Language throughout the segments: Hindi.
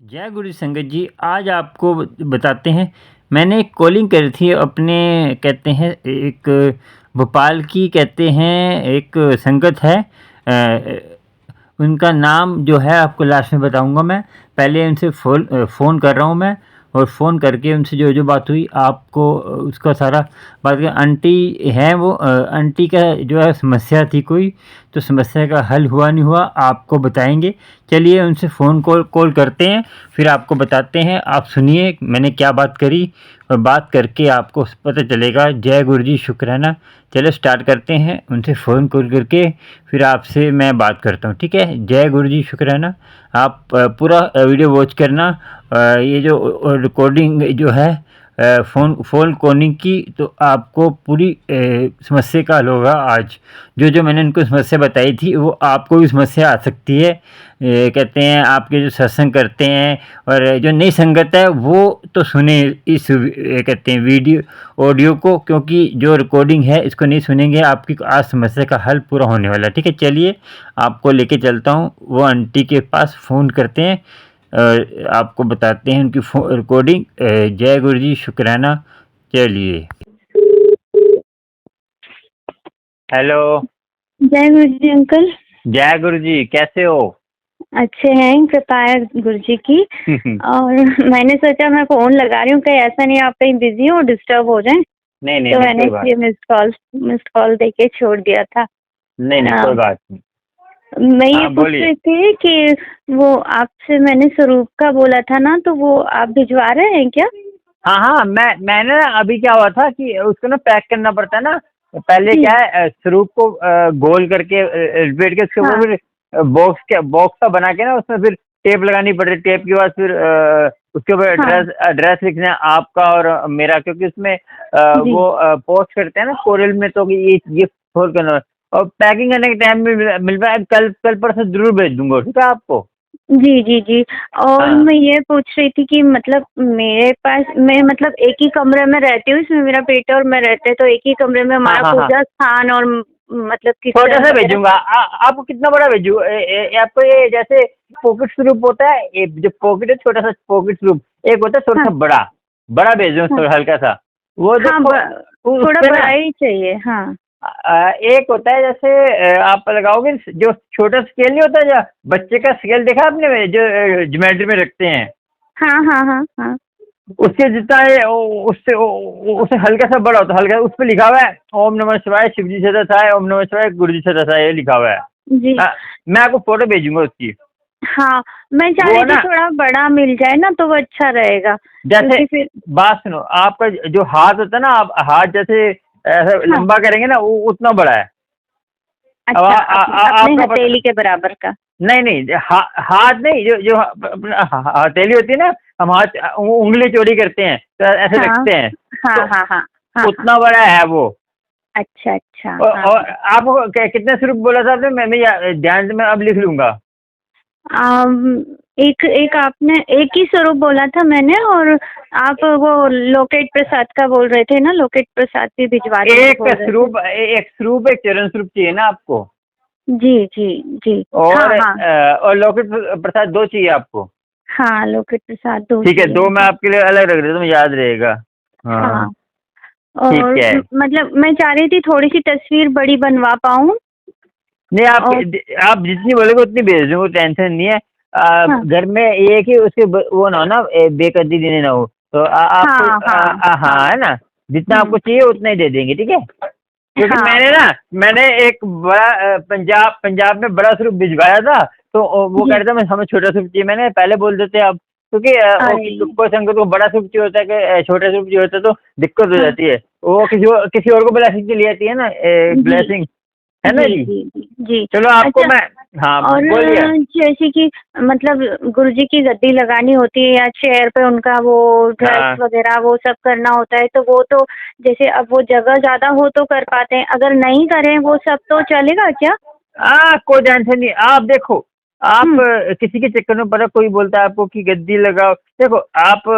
जय गुरु संगत जी, आज आपको बताते हैं। मैंने एक कॉलिंग करी थी अपने, कहते हैं एक भोपाल की, कहते हैं एक संगत है। उनका नाम जो है आपको लास्ट में बताऊंगा मैं। पहले उनसे फ़ोन कर रहा हूँ मैं, और फ़ोन करके उनसे जो जो बात हुई आपको उसका सारा बात आंटी हैं वो, आंटी का जो है समस्या थी कोई, तो समस्या का हल हुआ नहीं हुआ आपको बताएंगे। चलिए उनसे फ़ोन कॉल करते हैं, फिर आपको बताते हैं। आप सुनिए मैंने क्या बात करी, और बात करके आपको पता चलेगा। जय गुरु जी, शुक्र है ना। चलो स्टार्ट करते हैं, उनसे फ़ोन कॉल करके फिर आपसे मैं बात करता हूँ, ठीक है। जय गुरु जी, शुक्र है ना। आप पूरा वीडियो वॉच करना। ये जो रिकॉर्डिंग जो है फ़ोन कॉलिंग की, तो आपको पूरी समस्या का हल होगा आज। जो जो मैंने उनको समस्या बताई थी वो आपको भी समस्या आ सकती है। कहते हैं आपके जो सत्संग करते हैं और जो नई संगत है वो तो सुने इस कहते हैं वीडियो ऑडियो को, क्योंकि जो रिकॉर्डिंग है इसको नहीं सुनेंगे आपकी आज समस्या का हल पूरा होने वाला है, ठीक है। चलिए आपको लेके चलता हूँ, वो आंटी के पास फ़ोन करते हैं और आपको बताते हैं उनकी रिकॉर्डिंग। जय गुरु जी, शुक्राना। चलिए। हेलो। जय गुरु जी अंकल। जय गुरु जी, कैसे हो? अच्छे हैं, कृपा है गुरु जी की। और मैंने सोचा मैं फोन लगा रही हूँ, कहीं ऐसा नहीं आप कहीं बिजी हो, डिस्टर्ब हो जाए। नहीं नहीं तो नहीं, मैंने कोई बात इसलिए मिस्ड कॉल देके छोड़ दिया था। नहीं नहीं, कोई बात नहीं। मैं ये हाँ पूछ बोलिए। रही थी कि वो आपसे मैंने स्वरूप का बोला था ना, तो वो आप भिजवा रहे हैं क्या? हाँ हाँ, मैंने ना अभी क्या हुआ था कि उसको ना पैक करना पड़ता है ना। पहले जी। क्या है, स्वरूप को गोल करके लपेट के उसके ऊपर हाँ फिर बॉक्स का बना के ना उसमें फिर टेप लगानी पड़ती है। टेप के बाद फिर उसके ऊपर हाँ। एड्रेस लिखना है आपका और मेरा, क्योंकि उसमें जी वो पोस्ट करते हैं ना कोरियल में, तो ये फोन करना। और पैकिंग करने के टाइम में मिल रहा है। कल कल परसों जरूर भेज दूंगा, ठीक है आपको। जी जी जी। और हाँ मैं ये पूछ रही थी कि मतलब मेरे पास, मैं मतलब एक ही कमरे में रहती हूँ, इसमें मेरा बेटा और मैं रहते हैं, तो एक ही कमरे में हाँ हमारा हाँ हाँ, पूजा स्थान और मतलब छोटा किचन सा वगैरह। भेजूंगा। आपको कितना बड़ा भेजू? आपको ये जैसे पॉकेट स्वरूप होता है, ये जो पॉकेट है, छोटा सा पॉकेट स्वरूप। एक होता है थोड़ा हाँ सा बड़ा, बड़ा भेजूँ हाँ थोड़ा हल्का सा। वो हाँ देखो उस थोड़ा पे बड़ा ना ही चाहिए। हाँ एक होता है जैसे आप लगाओगे जो छोटा स्केल नहीं होता, जो बच्चे का स्केल देखा आपने जो ज्योमेट्री में रखते हैं, हाँ हाँ हाँ हाँ। उसके जितना है उससे हल्का सा बड़ा होता है। हल्का उस पर लिखा हुआ है ओम नमः शिवाय, शिव जी सदा सहाय, ओम नमः शिवाय, गुरु जी सदा सहाय, ये लिखा हुआ है। जी। मैं आपको फोटो भेजूंगा उसकी। हाँ मैं चाह वो रही थी ना थोड़ा बड़ा मिल जाए ना, तो वो अच्छा रहेगा, जैसे, क्योंकि फिर। बात सुनो, आपका जो हाथ होता है ना, आप हाथ जैसे ऐसा हाँ। लंबा करेंगे ना, वो उतना बड़ा है। अब अच्छा, अपने आपका पता। हथेली के बराबर का। नहीं नहीं, हाथ नहीं, जो जो अपना हथेली होती है ना, हम हाथ उंगली चौड़ी करते हैं तो ऐसे हाँ रखते हैं, हाँ तो हाँ हाँ हाँ हाँ। उतना बड़ा है वो। अच्छा अच्छा। हाँ और हाँ। आपको कितने स्वरूप बोला था आपने? मैं ध्यान से मैं अब लिख लूंगा। आम, एक एक आपने एक ही स्वरूप बोला था मैंने, और आप वो लोकेट प्रसाद का बोल रहे थे ना, लोकेट प्रसाद भी भिजवा देंगे एक बोल रहे थे। स्वरूप, एक स्वरूप, एक चरण स्वरूप चाहिए ना आपको? जी जी जी। हाँ हाँ और लौकिक प्रसाद दो चाहिए आपको? हाँ, लोकेट प्रसाद दो ठीक है, चाहिए दो मैं मुझे। आपके लिए अलग रख देता हूँ, याद रहेगा। हाँ हाँ। ठीक और है। मतलब मैं चाह रही थी थोड़ी सी तस्वीर बड़ी बनवा पाऊँ। नहीं, और आप जितनी बोलोगे उतनी भेज दूंगा, टेंशन नहीं है। हाँ घर में एक ही उसके वो ना हो ना, बेकद्दी देने ना हो, तो आपको हाँ हाँ हाँ। हाँ है ना। जितना आपको चाहिए उतना ही दे देंगे, ठीक है। क्योंकि हाँ मैंने एक बड़ा पंजाब में बड़ा स्वरूप भिजवाया था, तो वो कह जी। रहा था मैं हमें छोटा स्वरूप चाहिए। मैंने पहले बोल देते आप, क्योंकि अरे कोई संगत को बड़ा स्वरूप चाहिए होता है कि छोटा स्वरूप चाहिए होता है, तो दिक्कत हो हाँ। जाती है। वो किसी और को ब्लेसिंग चली जाती है ना, जी ब्लेसिंग, है ना जी जी। जी जी जी। चलो आपको अच्छा। मैं, हाँ और बोलिए। जैसे कि मतलब गुरुजी की गद्दी लगानी होती है या चेयर पे उनका वो ड्रेस हाँ वगैरह वो सब करना होता है, तो वो तो जैसे अब वो जगह ज्यादा हो तो कर पाते हैं, अगर नहीं करें वो सब तो चलेगा क्या? कोई टेंशन नहीं। आप देखो, आप हम्म किसी के चक्कर में पड़ा, कोई बोलता है आपको कि गद्दी लगाओ। देखो आप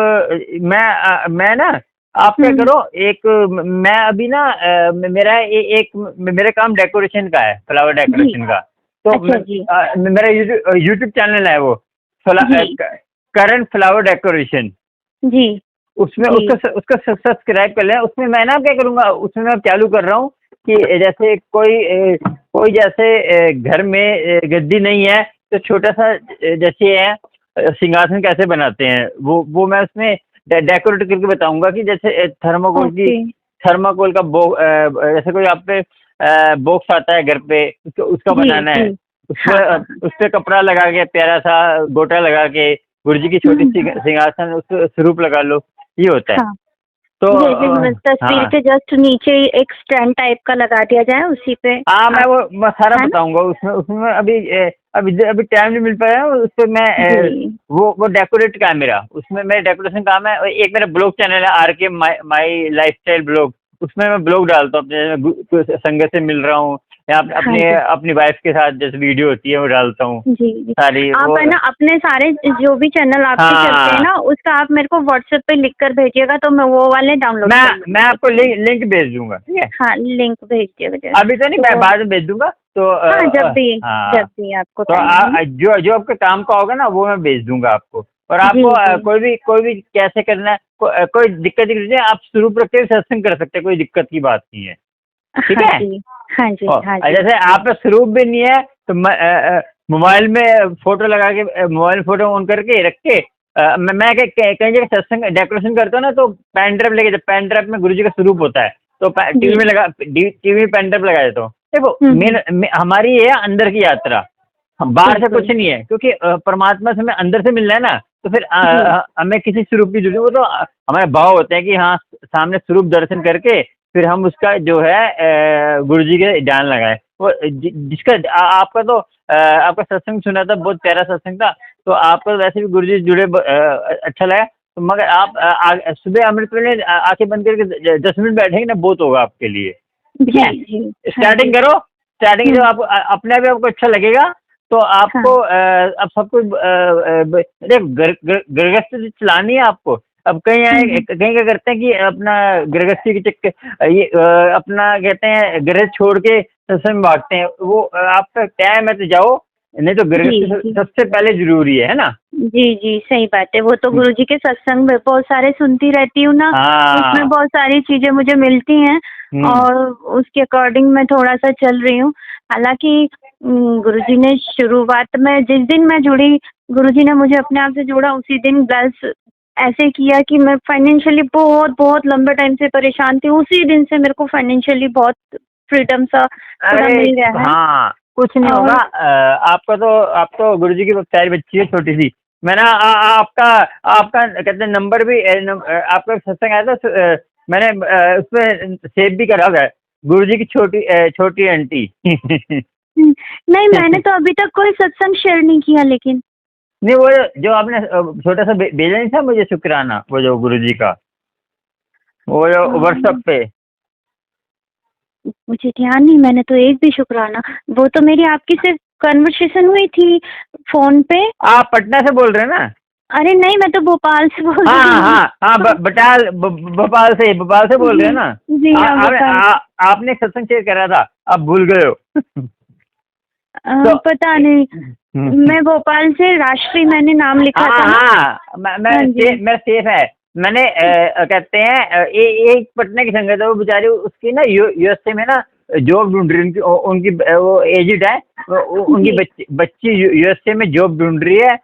मैं ना, आप क्या हम्म। करो, एक मैं अभी ना मेरा काम डेकोरेशन का है, फ्लावर जी। डेकोरेशन का। तो अच्छा जी। मेरा यूट्यूब चैनल है वो, फ्ला- जी। अ, क- करंट फ्लावर डेकोरेशन, जी उसमें जी उसको सब्सक्राइब कर लें। उसमें मैं ना क्या करूँगा, उसमें मैं चालू कर रहा हूँ कि जैसे कोई जैसे घर में गद्दी नहीं है तो छोटा सा जैसे है सिंहासन कैसे बनाते हैं, वो मैं उसमें डेकोरेट करके बताऊंगा कि जैसे ओके थर्माकोल का जैसे कोई आप पे बॉक्स आता है घर पे, उसका जी बनाना है। जी उसमें हाँ हाँ उस पे कपड़ा लगा के प्यारा सा गोटा लगा के गुरु जी की छोटी सी हम्म, सिंहासन उस पे स्वरूप लगा लो, ये होता है। हाँ तो जैसे तस्वीर हाँ के जस्ट नीचे ही एक स्टैंड टाइप का लगा दिया जाए उसी पे हाँ, आप मैं सारा है ना बताऊंगा उसमें उसमें अभी टाइम नहीं मिल पाया, उस पर मैं जी वो डेकोरेट का है मेरा, उसमें मेरा डेकोरेशन काम है। और एक मेरा ब्लॉग चैनल है RK माई लाइफस्टाइल ब्लॉग, उसमें मैं ब्लॉग डालता हूँ अपने संगत से मिल रहा हूँ या हाँ अपने जी अपनी वाइफ के साथ जैसे वीडियो होती है वो डालता हूँ जी जी सारी आप वो। है ना अपने सारे जो भी चैनल आपके चलते हैं हाँ, ना उसका आप मेरे को व्हाट्सएप पे लिख कर भेजिएगा तो मैं वो वाले डाउनलोड कर मैं लूंगी आपको लिंक भेज दूंगा, ठीक है। हाँ लिंक भेज दिया अभी तो नहीं, मैं तो बाद में भेज दूंगा। तो हाँ हाँ, जब भी आपको तो टाइम है ना जो आपके काम का होगा ना वो मैं भेज दूंगा आपको। और जी आपको जी कोई भी कैसे करना है, कोई दिक्कत नहीं है, आप शुरू रख के सत्संग कर सकते हैं, कोई दिक्कत की बात नहीं है, ठीक हाँ है। जी हाँ जी और हाँ जी जैसे आप पे स्वरूप भी नहीं है तो मोबाइल में फोटो लगा के, मोबाइल फोटो ऑन करके रख के मैं कहीं जगह सत्संग डेकोरेशन करता हूँ ना, तो पेन ड्राइव लेके, पेन ड्राइव में गुरु जी का स्वरूप होता है, तो टीवी जी में टीवी में पेन ड्राइव लगा देता हूँ। देखो हम्म, हमारी ये है अंदर की यात्रा, हम बाहर से बिल्कुल कुछ नहीं है, क्योंकि परमात्मा से हमें अंदर से मिलना है ना। तो फिर जी हमें किसी स्वरूप की जरूरत, वो तो हमारे भाव होते हैं कि हाँ सामने स्वरूप दर्शन करके फिर हम उसका जो है गुरु जी के ध्यान लगाए। वो जिसका आपका तो आपका सत्संग सुना था, बहुत प्यारा सत्संग था। तो आपको वैसे भी गुरु जी जुड़े अच्छा लगा। तो मगर आप सुबह अमृत वेले आंखें बंद करके 10 मिनट बैठेंगे ना, बहुत होगा आपके लिए, ठीक जी है। जी हाँ जी स्टार्टिंग करो, स्टार्टिंग जब हम्म आप अपने आप आपको अच्छा लगेगा तो आपको हाँ अब सब कुछ गृहस्थी चलानी है आपको। अब कहीं हम्म कहीं क्या करते हैं कि अपना गृहस्थी के चक्कर ये अपना कहते हैं गृह छोड़ के सत्संग में भागते हैं, वो आपका टाइम है तो जाओ, नहीं तो जी गृहस्थी जी सबसे पहले जरूरी है ना। जी जी सही बात है वो तो गुरुजी के सत्संग में बहुत सारे सुनती रहती हूँ ना उसमें हाँ। बहुत सारी चीजें मुझे मिलती हैं हम्म। और उसके अकॉर्डिंग मैं थोड़ा सा चल रही हूँ हालांकि गुरुजी ने शुरुआत में जिस दिन मैं जुड़ी गुरुजी ने मुझे अपने आप से जोड़ा उसी दिन गर्ल्स ऐसे किया कि मैं फाइनेंशियली बहुत बहुत लंबे टाइम से परेशान थी उसी दिन से मेरे को फाइनेंशियली बहुत फ्रीडम सा थोड़ा अरे मिल गया है हाँ, कुछ नहीं होगा। और आपका तो आप तो गुरुजी की प्यारी बच्ची है छोटी सी। मैंने आपका आपका कहते हैं नंबर भी आपका सत्संग आया था, मैंने उसमें सेव भी करा हुआ है, गुरुजी की छोटी आंटी। नहीं मैंने तो अभी तक कोई सत्संग शेयर नहीं किया लेकिन नहीं, वो जो आपने छोटा सा भेजा नहीं था मुझे शुक्राना, वो जो गुरुजी का, वो जो व्हाट्सएप पे। मुझे ध्यान नहीं मैंने तो एक भी शुक्राना वो तो मेरी आपकी सिर्फ कन्वर्सेशन हुई थी फोन पे आप पटना से बोल रहे हैं ना। अरे नहीं मैं तो भोपाल से बोल हाँ रही हूँ हाँ हाँ, भोपाल से बोल रहे जी हैं ना। जी हाँ भोपाल आपने एक सत्संग शेयर करा था, आप भूल गए हो। तो पता नहीं मैं भोपाल से राष्ट्रीय मैंने नाम लिखा हाँ था ना हाँ, हाँ जी मेरा सेफ है। मैंने कहते हैं एक पटना की संगत है, वो बेचारी उसकी ना USA में ना जॉब ढूंढ रही, उनकी वो एजिड है, उनकी जी बच्ची USA में जॉब ढूंढ रही है।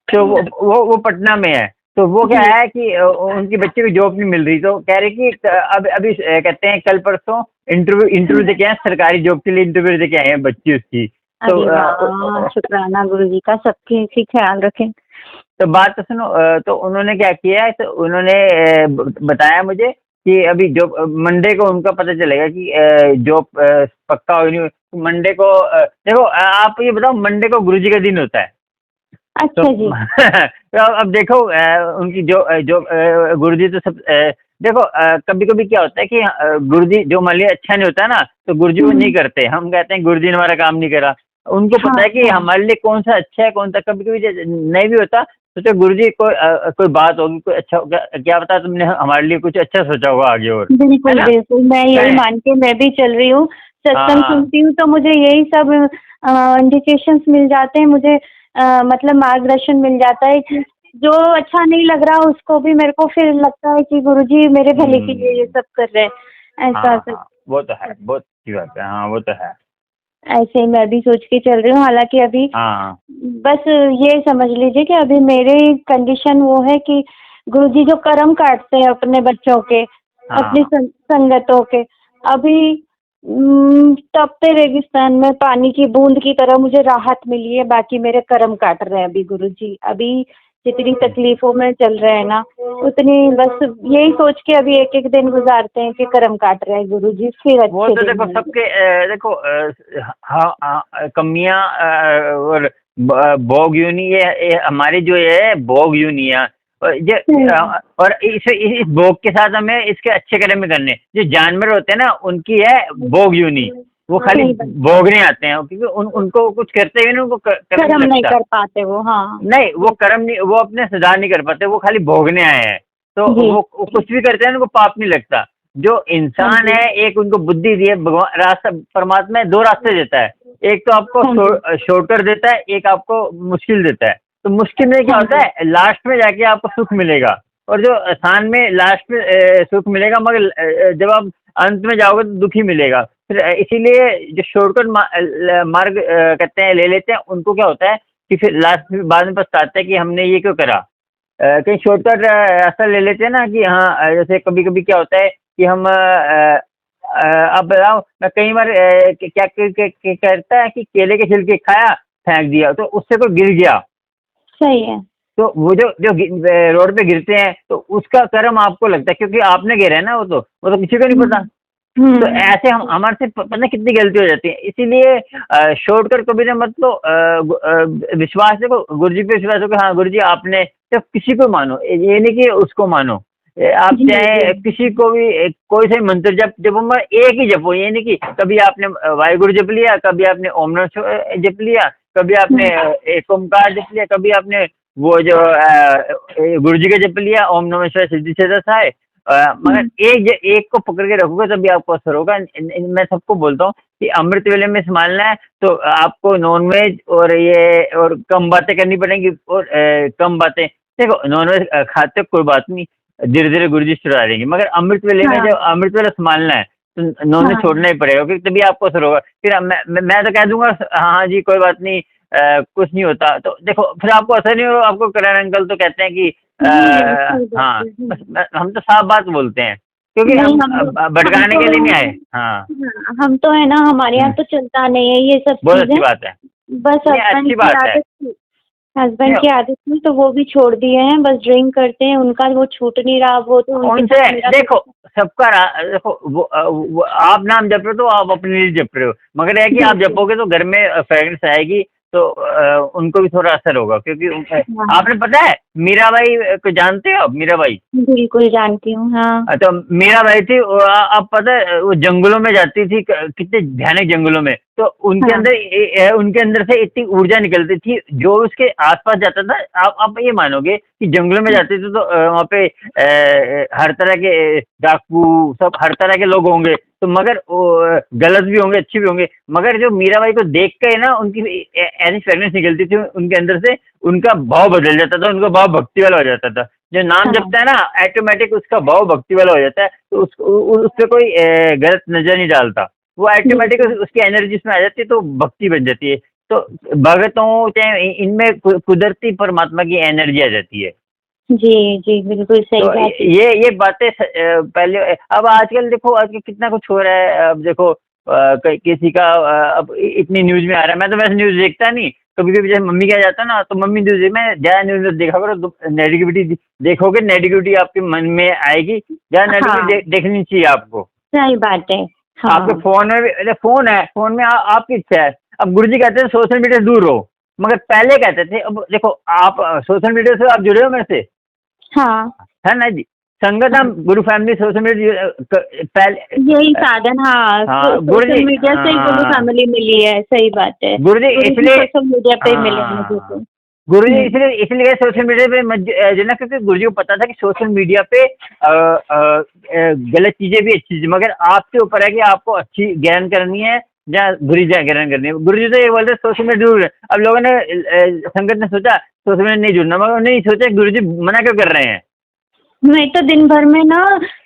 तो वो पटना में है। तो वो क्या जी है कि उनकी बच्ची को जॉब नहीं मिल रही, तो कह रही कि अब अभी कहते हैं कल परसों इंटरव्यू दे के आए, सरकारी जॉब के लिए इंटरव्यू दे के आए हैं बच्ची उसकी। तो अरे वाह शुक्राना गुरु जी का सबके ही ख्याल रखें तो बात तो सुनो, तो उन्होंने क्या किया है, तो उन्होंने बताया मुझे कि अभी जॉब मंडे को उनका पता चलेगा कि जॉब पक्का हो नहीं। मंडे को देखो, आप ये बताओ, मंडे को गुरुजी का दिन होता है। तो अच्छा जी तो अब देखो उनकी जो गुरुजी तो सब देखो, कभी कभी क्या होता है कि गुरुजी जो मान लिया अच्छा नहीं होता है ना, तो गुरुजी वो नहीं करते, हम कहते हैं गुरुजी ने हमारा काम नहीं करा। उनको हाँ पता है कि हाँ हमारे लिए कौन सा अच्छा है, कौन सा कभी कभी नहीं भी होता। सोचो गुरुजी कोई बात होगी, कोई अच्छा होगा, क्या पता तुमने हमारे लिए कुछ अच्छा सोचा होगा आगे, और है बिल्कुल ना। बिल्कुल मैं यही मैं मान के मैं भी चल रही हूँ सत्संग हाँ सुनती हूँ तो मुझे यही सब इंडिकेशंस मिल जाते हैं मुझे मतलब मार्गदर्शन मिल जाता है कि जो अच्छा नहीं लग रहा उसको भी मेरे को फिर लगता है कि गुरुजी मेरे भले के लिए ये सब कर रहे हैं, ऐसा हाँ सब। हाँ, वो तो है, बहुत अच्छी बात है, हाँ वो तो है। ऐसे ही मैं भी सोच के चल रही हूँ, हालांकि अभी हाँ बस ये समझ लीजिए कि अभी मेरी कंडीशन वो है कि गुरुजी जो कर्म काटते हैं अपने बच्चों के, अपनी हाँ, संगतों के, अभी तपते रेगिस्तान में पानी की बूंद की तरह मुझे राहत मिली है, बाकी मेरे कर्म काट रहे हैं अभी गुरुजी। अभी जितनी तकलीफों में चल रहे हैं ना, उतनी बस यही सोच के अभी एक एक दिन गुजारते हैं कि कर्म काट रहे हैं गुरुजी, फिर वो अच्छे तो दिन देखो आएंगे। सबके देखो हाँ कमियां और भोग यूनि, ये हमारी जो है भोग यूनि है, और और इस भोग के साथ हमें इसके अच्छे कर्म भी करने। जो जानवर होते हैं ना उनकी है भोग यूनि, वो खाली सही बात। भोगने आते हैं, क्योंकि उनको कुछ करते हुए ना उनको कर्म कर्म नहीं नहीं लगता। कर पाते वो, हाँ। नहीं, वो कर्म नहीं, वो अपने सुधार नहीं कर पाते, वो खाली भोगने आए हैं। तो जी। वो कुछ भी करते हैं उनको पाप नहीं लगता। जो हाँ इंसान जी। है, एक उनको बुद्धि दी है भगवान, रास्ता परमात्मा दो रास्ते देता है। एक तो आपको हाँ जी। शॉर्टकट देता है, एक आपको मुश्किल देता है। तो मुश्किल में क्या हाँ होता जी। है, लास्ट में जाके आपको सुख मिलेगा, और जो आसान में लास्ट में सुख मिलेगा, मगर जब आप अंत में जाओगे तो दुखी मिलेगा। फिर इसीलिए जो शॉर्टकट मार्ग कहते हैं ले लेते हैं, उनको क्या होता है कि फिर लास्ट में बाद में पछताते हैं कि हमने ये क्यों करा। कहीं शॉर्टकट रास्ता ले लेते हैं ना कि हाँ, जैसे कभी कभी क्या होता है कि हम अब बताओ, मैं कई बार क्या करता है कि केले के छिलके खाया, फेंक दिया, तो उससे कोई गिर गया, सही है। तो वो जो जो रोड पे गिरते हैं तो उसका कर्म आपको लगता है, क्योंकि आपने गिरा है ना, वो तो किसी को नहीं पता। हम्म। तो ऐसे हम हमारे से पता नहीं कितनी गलती हो जाती है। इसीलिए शॉर्टकट कभी ना मत लो। विश्वास देखो, गुरु जी पे विश्वास हो कि हाँ गुरु जी आपने, सिर्फ किसी को मानो, ये नहीं कि उसको मानो। आप जी जी। चाहे किसी को भी कोई से मंत्र जप जपो, मगर एक ही जपो। ये नहीं कि कभी आपने वाहिगुरु जप लिया, कभी आपने ओम नमः शिवाय जप लिया, कभी आपने हम्म। एक ओमकार जप लिया, कभी आपने वो जो गुरु जी का जप लिया, ओम नमः शिवाय सिद्धि से साय। हम्म। मगर एक को पकड़ के रखोगे तभी आपको असर होगा। मैं सबको बोलता हूँ कि अमृत वेले में संभालना है तो आपको नॉनवेज और ये और कम बातें करनी पड़ेंगी, और कम बातें। देखो नॉनवेज खाते कोई बात नहीं, धीरे धीरे गुरु जी छुड़ा देंगे, मगर अमृत वेले में हाँ जब अमृत वेला संभालना है तो नॉनवेज हाँ। छोड़ना ही पड़ेगा, क्योंकि तभी आपको असर होगा। फिर मैं तो कह दूंगा हाँ हाँ जी कोई बात नहीं, कुछ नहीं होता, तो देखो फिर आपको असर नहीं होगा। आपको करण अंकल तो कहते हैं कि जी सही बात हाँ, है। बस हम तो साफ बात बोलते हैं, क्योंकि नहीं हम हम भटकाने तो के लिए नहीं आए। हाँ। हाँ, हम तो है ना, हमारे यहाँ हम्म, तो चलता नहीं है ये सब बहुत अच्छी चीजें। बात है। बस नहीं, अच्छी बात है। हस्बैंड नहीं, की आदत थी तो वो भी छोड़ दिए हैं, बस ड्रिंक करते हैं, उनका वो छूट नहीं रहा, वो तो उनके उनसे साथ मेरा देखो, सबका देखो वो आप नाम जप रहे हो तो आप अपने लिए जप रहे हो, मगर है कि आप बिल्कुल। जपोगे तो घर में फ्रेगनेंस आएगी, तो उनको भी थोड़ा असर होगा, क्योंकि हाँ आपने पता है मीराबाई को जानते हो आप? मीराबाई, बिल्कुल जानती हूँ, हाँ। तो मीराबाई थी, आप पता है वो जंगलों में जाती थी, कितने भयानक जंगलों में, तो हाँ उनके अंदर से इतनी ऊर्जा निकलती थी, जो उसके आसपास जाता था। आप ये मानोगे कि जंगलों में जाते थे तो वहाँ पे हर तरह के डाकू, सब हर तरह के लोग होंगे, तो मगर गलत भी होंगे, अच्छे भी होंगे, मगर जो मीराबाई को देख के ना उनकी ऐसी फ्रेगनेंस निकलती थी उनके अंदर से, उनका भाव बदल जाता था, उनका भाव भक्ति वाला हो जाता था। जो नाम हाँ। जपता है ना, ऑटोमेटिक उसका भाव भक्ति वाला हो जाता है, तो उस पे कोई गलत नजर नहीं डालता, वो ऑटोमेटिक बिल्कुल। उसकी एनर्जी उसमें आ जाती है, तो भक्ति बन जाती है। तो भगतों चाहे इनमें कुदरती परमात्मा की एनर्जी आ जाती है। जी जी बिल्कुल सही तो बात है। ये बातें पहले, अब आजकल देखो, आजकल कितना कुछ हो रहा है। अब देखो किसी का अब इतनी न्यूज में आ रहा है। मैं तो वैसे न्यूज देखता नहीं, कभी कभी जैसे मम्मी क्या जाता ना, तो मम्मी न्यूज मैं ज्यादा न्यूज देखा करो, तो नेगेटिविटी देखोगे, नेगेटिविटी आपके मन में आएगी, ज्यादा हाँ नेगेटिविटी देखनी चाहिए आपको। सही बात है। आपके हाँ फोन में भी, अरे फोन है, फोन में आपकी इच्छा है। अब गुरुजी कहते हैं सोशल मीडिया से दूर रहो, मगर पहले कहते थे, अब देखो आप सोशल मीडिया से आप जुड़े हो मेरे से, हाँ है ना जी? संगत हम हाँ। गुरु फैमिली सोशल मीडिया पहले। यही साधन, हाँ, हाँ गुरु सोशल जी, मीडिया से ही गुरु हाँ फैमिली मिली है, सही बात है। गुरु जी गुरु जी इसलिए, सोशल मीडिया पे ही मिले हैं मुझे तो। हाँ गुरु जी हम्म। इसलिए इसलिए सोशल मीडिया पे मत जुड़ना, क्योंकि गुरु जी को पता था कि सोशल मीडिया पे गलत चीजें भी अच्छी चीजें, मगर आपके ऊपर है कि आपको अच्छी ज्ञान करनी है, जहाँ गुरु जी जागरण करनी है। गुरु जी तो ये बोलते सोशल में जरूर है। अब लोगों ने संगत ने सोचा सोशल में नहीं जुड़ना, मगर नहीं सोचा गुरु जी मना क्यों कर रहे हैं। मैं तो दिन भर में ना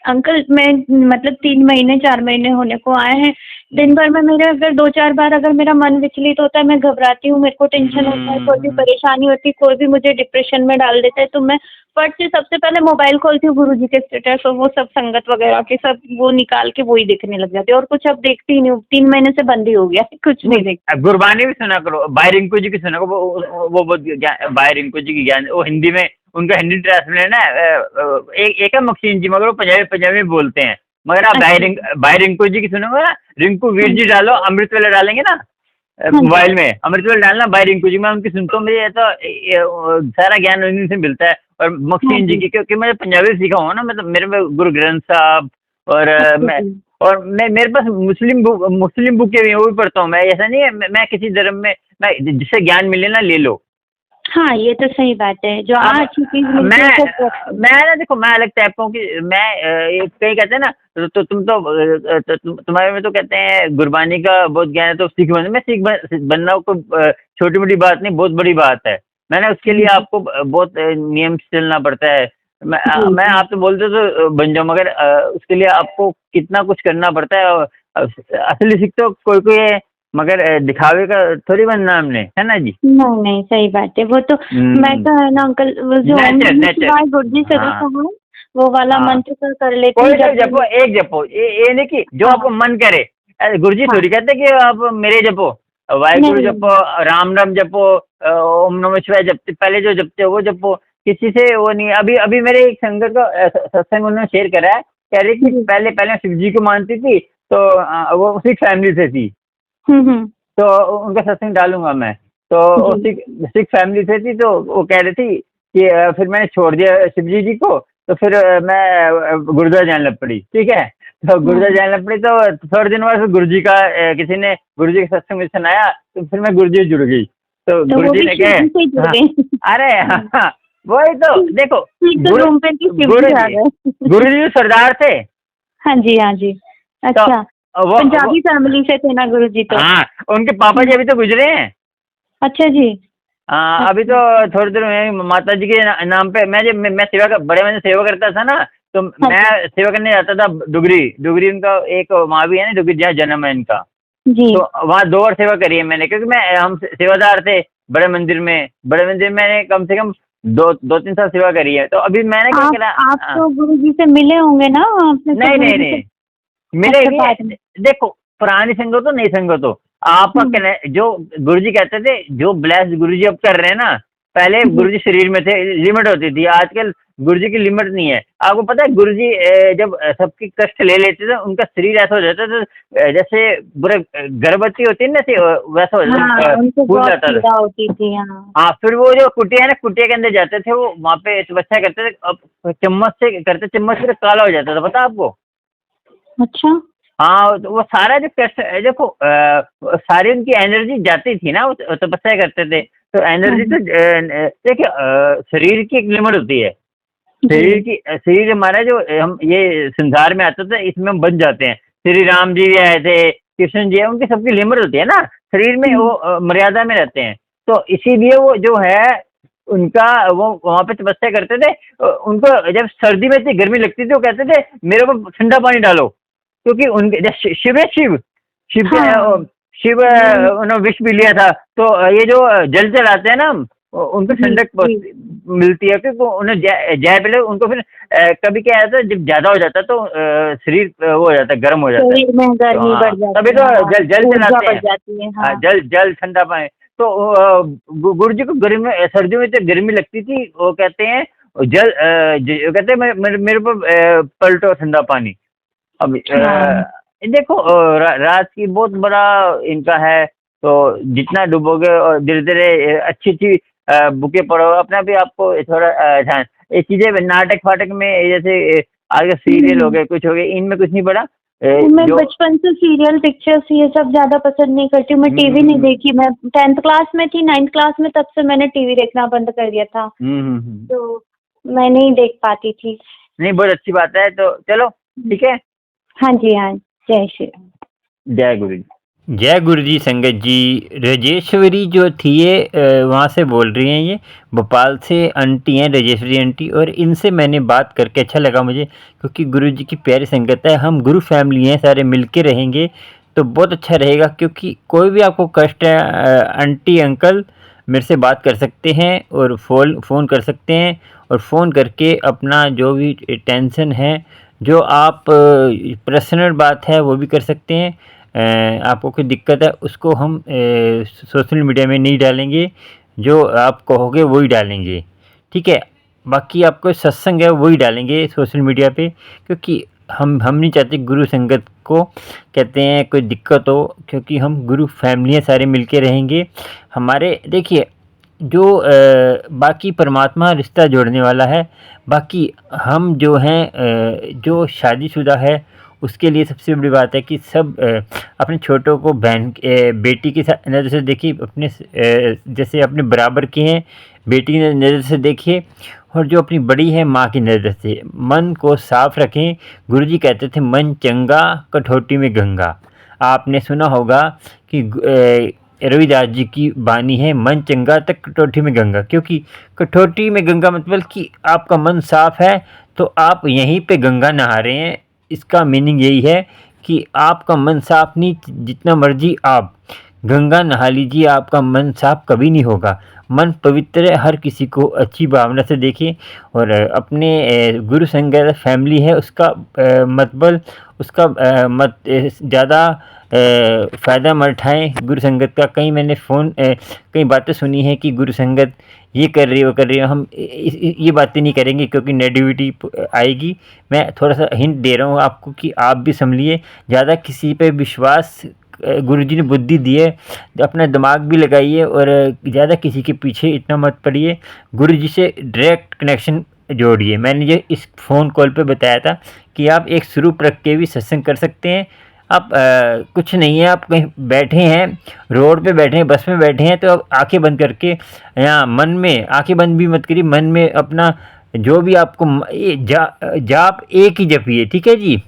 अंकल, मैं मतलब 3 महीने 4 महीने होने को आए हैं, दिन भर में मेरे अगर 2-4 बार अगर मेरा मन विचलित होता है, मैं घबराती हूँ, मेरे को टेंशन होता है, कोई भी परेशानी होती है, कोई भी मुझे डिप्रेशन में डाल देता है, तो मैं फट से सबसे पहले मोबाइल खोलती हूँ, गुरुजी के स्टेटस और वो सब संगत वगैरह के सब वो निकाल के वही देखने लग जाती है, और कुछ अब देखती ही नहीं हूँ। 3 महीने से बंद ही हो गया, कुछ नहीं देखती। अब गुरबानी भी सुना करो, बाई रिंकू जी की सुना करो, वो बहुत बाई रिंकू जी की ज्ञान, वो हिंदी में उनका हिंदी ट्रांसलेशन है। एक है मक्सीन जी, मगर वो पंजाबी पंजाबी में बोलते हैं। मगर आप बाई रिंकू जी की सुनोगे ना, रिंकू वीर जी डालो, अमृत वेला डालेंगे ना मोबाइल में, अमृत वेला डालना, बाई रिंकू जी, मैं उनकी सुनता हूँ, मुझे तो सारा ज्ञान उन्हीं से मिलता है। और मक्सीन जी की, क्योंकि मैं पंजाबी सीखा हूँ ना, मतलब मेरे में गुरु ग्रंथ साहब और मैं मेरे पास मुस्लिम बुकें भी हैं, वो भी पढ़ता हूँ मैं। ऐसा नहीं है मैं किसी धर्म में, मैं जिससे ज्ञान मिले ना ले लो। हाँ, ये तो सही बात है, जो अच्छी चीज मिलती है मैं ना देखो, मैं अलग टाइप का हूँ कि मैं कहीं कहते हैं ना, तो तुम तो तुम्हारे में तो कहते हैं गुरबानी का बहुत ज्ञान है तो सिख बन, मैं सिख बनना कोई छोटी मोटी बात नहीं, बहुत बड़ी बात है। मैंने उसके लिए आपको बहुत नियम से चलना पड़ता है। मैं आप तो बोलते तो बन जाऊँ, मगर उसके लिए आपको कितना कुछ करना पड़ता है। असली सिख तो कोई कोई है, मगर दिखावे का थोड़ी बनना हमने, है ना जी। नहीं नहीं, सही बात है वो तो। मैं तो है ना अंकल, वो जो गुरुजी से वो वाला मंत्र कर लेती हूँ। जपो, एक जपो, ये नहीं कि जो आपको मन करे। गुरुजी थोड़ी कहते कि आप मेरे जपो, वाहिगुरु जपो, राम राम जपो, ओम नमः शिवाय जपते, पहले जो जपते हो वो जपो, किसी से वो नहीं। अभी अभी मेरे एक संगत का सत्संग उन्होंने शेयर करा है, कह रही कि पहले पहले शिव जी को मानती थी, तो वो सिख फैमिली से थी, तो उनका सत्संग डालूंगा मैं। तो सिख फैमिली से थी, तो वो कह रही थी कि फिर मैंने छोड़ दिया शिव जी को, तो फिर मैं गुरुद्वारा जाने लग पड़ी। ठीक है, तो गुरुद्वारा जाने लग पड़ी, तो थोड़े दिन बाद गुरु जी का किसी ने गुरु जी के सत्संग में सुनाया, तो फिर मैं गुरु जी जुड़ गई। तो गुरु जी ने कहा अरे हाँ, वही तो देखो, गुरु जी सरदार थे। हाँ जी, हाँ जी, अच्छा, पंजाबी फैमिली से थे ना गुरुजी तो। हाँ, उनके पापा जी अभी तो गुजरे हैं। अच्छा जी। हाँ, अभी तो थोड़ी देर में माता जी के नाम पे मैं सेवा बड़े महीने सेवा करता था ना, तो मैं सेवा करने जाता था डुगरी उनका एक वहाँ भी है ना, डुगरी जहाँ जन्म है इनका जी। तो वहाँ 2 बार सेवा करी है मैंने, क्योंकि हम सेवादार थे बड़े मंदिर में मैंने कम से कम 2-3 साल सेवा करी है। तो अभी मैंने क्या करा, आप तो गुरुजी से मिले होंगे ना? नहीं मिले नहीं। देखो, पुरानी संगत हो नई संगत हो, आपका जो गुरुजी कहते थे, जो ब्लेस गुरुजी अब कर रहे हैं ना, पहले गुरुजी शरीर में थे, लिमिट होती थी, आजकल गुरुजी की लिमिट नहीं है। आपको पता है गुरुजी जब सबकी कष्ट ले लेते थे, उनका शरीर ऐसा हो जाता था जैसे पूरे गर्भवती होती है ना, वैसा हो जाता, फूल जाता था। हाँ, फिर वो जो कुटिया है ना, कुटिया के अंदर जाते थे, वो वहाँ पे तपस्या करते थे, अब चम्मच से करते, चम्मच से काला हो जाता था, पता आपको? अच्छा, हाँ, तो वो सारा जो कष्ट देखो, सारी उनकी एनर्जी जाती थी ना, वो तपस्या करते थे, तो एनर्जी तो देखिए, शरीर की एक लिमिट होती है। शरीर हमारा जो हम ये संसार में आता था, इसमें हम बन जाते हैं। श्री राम जी भी आए थे, कृष्ण जी है, उनकी सबकी लिमिट होती है ना, शरीर में वो मर्यादा में रहते हैं। तो इसीलिए वो जो है उनका, वो वहाँ पे तपस्या करते थे। उनको जब सर्दी में इतनी गर्मी लगती थी, वो कहते थे मेरे को ठंडा पानी डालो, क्योंकि उनके शिव है, शिव उन्होंने विष भी लिया था, तो ये जो जल चलाते हैं ना, उनको ठंडक मिलती है, क्योंकि उन्हें जय पहले उनको फिर कभी क्या आता है, जब ज्यादा हो जाता है तो शरीर वो हो जाता है, गर्म हो जाता है, गर्मी बढ़ जाती है, तभी तो जल चलाते हैं, जल ठंडा पानी। तो गुरु जी को गर्मी, सर्दियों में तो गर्मी लगती थी, वो कहते हैं जल कहते हैं मेरे पर पलटो ठंडा पानी। अब देखो, रात की बहुत बड़ा इनका है, तो जितना डूबोगे और धीरे धीरे अच्छी बुकें पढ़ो, अपना भी आपको थोड़ा ध्यान, ये चीजें नाटक फाटक में जैसे आगे सीरियल हो गए, कुछ हो गए, इनमें कुछ नहीं पड़ा। मैं बचपन से सीरियल पिक्चर्स ये सब ज्यादा पसंद नहीं करती हूँ। मैं टीवी नहीं देखी, मैं 10th क्लास में थी, 9th क्लास में, तब से मैंने टीवी देखना बंद कर दिया था। तो मैं नहीं देख पाती थी। नहीं, बहुत अच्छी बात है, तो चलो ठीक है। हाँ जी, हाँ, जय श्री राम, जय गुरु जी। जय गुरु जी संगत जी। राजेश्वरी जो थी ये वहाँ से बोल रही हैं, ये भोपाल से आंटी हैं राजेश्वरी आंटी, और इनसे मैंने बात करके अच्छा लगा मुझे, क्योंकि गुरु जी की प्यारी संगत है, हम गुरु फैमिली हैं, सारे मिल के रहेंगे तो बहुत अच्छा रहेगा। क्योंकि कोई भी आपको कष्ट है आंटी अंकल मेरे से बात कर सकते हैं और फ़ोन कर सकते हैं, और फ़ोन करके अपना जो भी टेंशन है, जो आप पर्सनल बात है वो भी कर सकते हैं। आपको कोई दिक्कत है उसको हम सोशल मीडिया में नहीं डालेंगे, जो आप कहोगे वही डालेंगे, ठीक है। बाकी आपको सत्संग है वही डालेंगे सोशल मीडिया पे, क्योंकि हम नहीं चाहते गुरु संगत को कहते हैं कोई दिक्कत हो, क्योंकि हम गुरु फैमिलियाँ सारे मिल के रहेंगे। हमारे देखिए जो बाकी परमात्मा रिश्ता जोड़ने वाला है, बाकी हम जो हैं जो शादीशुदा है उसके लिए सबसे बड़ी बात है कि सब अपने छोटों को बेटी के साथ नज़र से देखिए, अपने जैसे अपने बराबर के हैं बेटी की नज़र से देखिए, और जो अपनी बड़ी है माँ की नज़र से। मन को साफ रखें। गुरुजी कहते थे मन चंगा कठौती में गंगा। आपने सुना होगा कि रविदास जी की वाणी है, मन चंगा तक कठौती में गंगा। क्योंकि कठौती में गंगा मतलब कि आपका मन साफ है तो आप यहीं पे गंगा नहा रहे हैं। इसका मीनिंग यही है कि आपका मन साफ नहीं, जितना मर्जी आप गंगा नहा लीजिए, आपका मन साफ कभी नहीं होगा। मन पवित्र है, हर किसी को अच्छी भावना से देखें, और अपने गुरु संगत फैमिली है उसका मतलब उसका मत ज़्यादा फ़ायदा मत उठाएँ गुरु संगत का। कई मैंने कई बातें सुनी हैं कि गुरु संगत ये कर रही है वो कर रही है। हम ये बातें नहीं करेंगे क्योंकि नेगेटिविटी आएगी। मैं थोड़ा-सा हिंट दे रहा हूँ आपको कि आप भी सँभलिए। ज़्यादा किसी पे विश्वास गुरुजी ने बुद्धि दी है, अपना दिमाग भी लगाइए, और ज़्यादा किसी के पीछे इतना मत पड़िए। गुरुजी से डायरेक्ट कनेक्शन जोड़िए। मैंने ये इस फ़ोन कॉल पे बताया था कि आप एक स्वरूप रख के भी सत्संग कर सकते हैं। आप कुछ नहीं है, आप कहीं बैठे हैं, रोड पे बैठे हैं, बस में बैठे हैं, तो आप आँखें बंद करके यहाँ मन में आँखें बंद भी मत करिए, मन में अपना जो भी आपको ये जाप एक ही जपिए, ठीक है जी।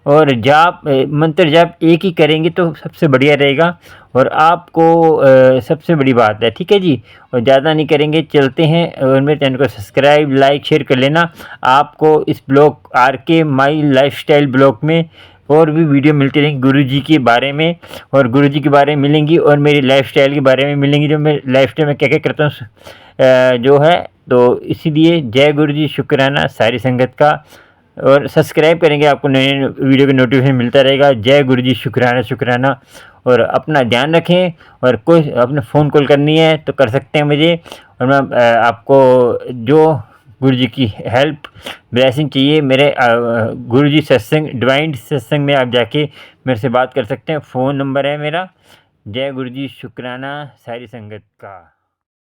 और जाप मंत्र जाप एक ही करेंगे तो सबसे बढ़िया रहेगा, और आपको सबसे बड़ी बात है, ठीक है जी। और ज़्यादा नहीं करेंगे, चलते हैं। और मेरे चैनल को सब्सक्राइब लाइक शेयर कर लेना। आपको इस ब्लॉग RK माई लाइफस्टाइल ब्लॉग में और भी वीडियो मिलती रहेंगी गुरुजी के बारे में, और गुरुजी के बारे में मिलेंगी, और मेरी लाइफस्टाइल के बारे में मिलेंगी, जो मैं लाइफस्टाइल में क्या क्या करता हूँ जो है। तो इसीलिए जय गुरुजी, शुक्राना सारी संगत का, और सब्सक्राइब करेंगे आपको नए नए वीडियो का नोटिफिकेशन मिलता रहेगा। जय गुरुजी, शुक्राना शुक्राना। और अपना ध्यान रखें, और कोई अपने फ़ोन कॉल करनी है तो कर सकते हैं मुझे, और मैं आपको जो गुरुजी की हेल्प ब्लेसिंग चाहिए, मेरे गुरुजी सत्संग डिवाइन सत्संग में आप जाके मेरे से बात कर सकते हैं। फ़ोन नंबर है मेरा। जय गुरुजी, शुक्राना सारी संगत का।